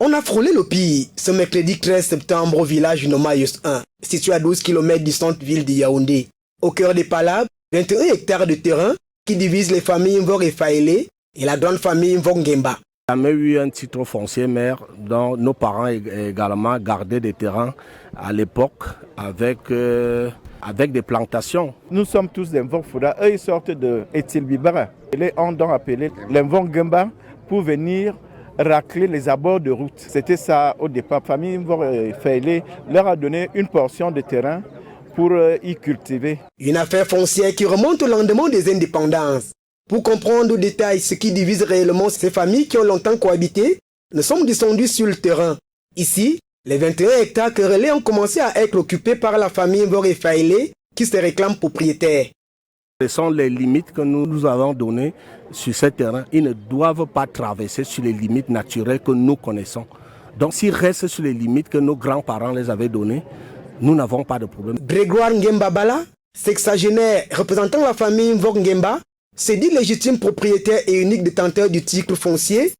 On a frôlé le pire ce mercredi 13 septembre au village Nomayos 1, situé à 12 km du centre-ville de Yaoundé. Au cœur des palabres, 21 hectares de terrain qui divisent les familles Mvor et Faélé et la grande famille Mvor Ngemba. On a eu un titre foncier maire dont nos parents également gardaient des terrains à l'époque avec des plantations. Nous sommes tous des Mvor Fouda, eux ils sortent de Etilbibara. Ils ont donc appelé les Mvor Ngemba pour venir racler les abords de route. C'était ça au départ. Famille Mvor Faélé leur a donné une portion de terrain pour y cultiver. Une affaire foncière qui remonte au lendemain des indépendances. Pour comprendre au détail ce qui divise réellement ces familles qui ont longtemps cohabité, nous sommes descendus sur le terrain. Ici, les 21 hectares querellés ont commencé à être occupés par la famille Mvor et Faélé qui se réclame propriétaire. Ce sont les limites que nous avons données sur ce terrain. Ils ne doivent pas traverser sur les limites naturelles que nous connaissons. Donc s'ils restent sur les limites que nos grands-parents les avaient données, nous n'avons pas de problème. Grégoire Ngemba Bala, sexagénaire représentant la famille Mvor Ngemba, s'est dit légitime propriétaire et unique détenteur du titre foncier,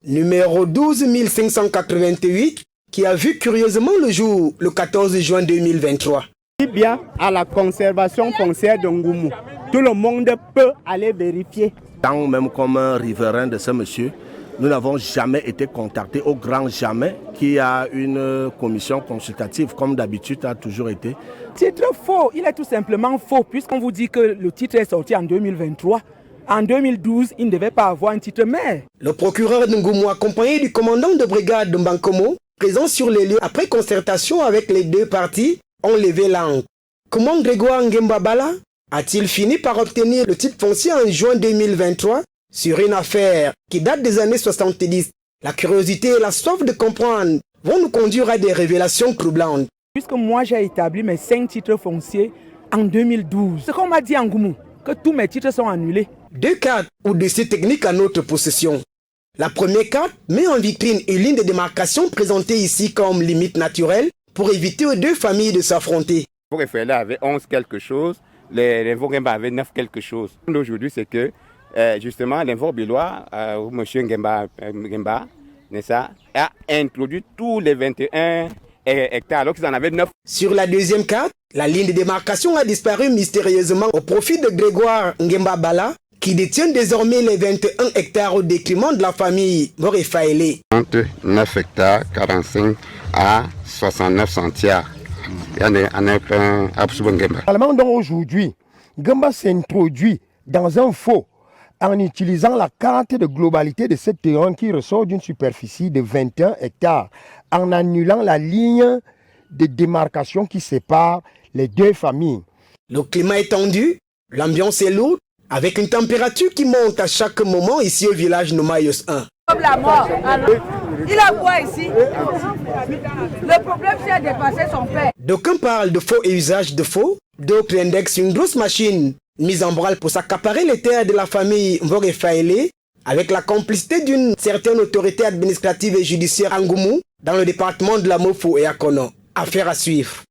numéro 12588, qui a vu curieusement le jour le 14 juin 2023. Bien à la conservation foncière de Ngoumou. Tout le monde peut aller vérifier. Tant même comme un riverain de ce monsieur, nous n'avons jamais été contactés, au grand jamais, qu'il y a une commission consultative, comme d'habitude a toujours été. Titre faux, il est tout simplement faux, puisqu'on vous dit que le titre est sorti en 2023. En 2012, il ne devait pas avoir un titre maire. Le procureur de Ngoumou, accompagné du commandant de brigade de Mbankomo, présent sur les lieux après concertation avec les deux parties, ont levé langue. Comment Grégoire Ngemba Bala a-t-il fini par obtenir le titre foncier en juin 2023 sur une affaire qui date des années 70? La curiosité et la soif de comprendre vont nous conduire à des révélations troublantes. Puisque moi j'ai établi mes 5 titres fonciers en 2012. Ce qu'on m'a dit en Ngoumou, que tous mes titres sont annulés. 2 cartes ou dossiers techniques à notre possession. La première carte met en vitrine une ligne de démarcation présentée ici comme limite naturelle pour éviter aux deux familles de s'affronter. Mvor et Faélé avait 11 quelque chose, les Mvor Ngemba avaient 9 quelque chose. Aujourd'hui, c'est que justement, les Mvor Bilois, M. Ngemba, n'est-ce pas, a introduit tous les 21 hectares, alors qu'ils en avaient 9. Sur la deuxième carte, la ligne de démarcation a disparu mystérieusement au profit de Grégoire Ngemba Bala, qui détient désormais les 21 hectares au détriment de la famille Mvor et Faélé. 39 hectares, 45 à 69 centiares. Allemand donc aujourd'hui, Ngemba s'introduit dans un faux en utilisant la carte de globalité de ce terrain qui ressort d'une superficie de 21 hectares, en annulant la ligne de démarcation qui sépare les deux familles. Le climat est tendu, l'ambiance est lourde, avec une température qui monte à chaque moment ici au village Nomayos 1. Comme la mort. Il a quoi ici? Le problème, c'est de dépasser son père. D'aucuns parlent de faux et usage de faux, d'autres indexent une grosse machine mise en branle pour s'accaparer les terres de la famille Mvor et Faélé, avec la complicité d'une certaine autorité administrative et judiciaire en Ngoumou, dans le département de la Mofo et Akono. Affaire à suivre.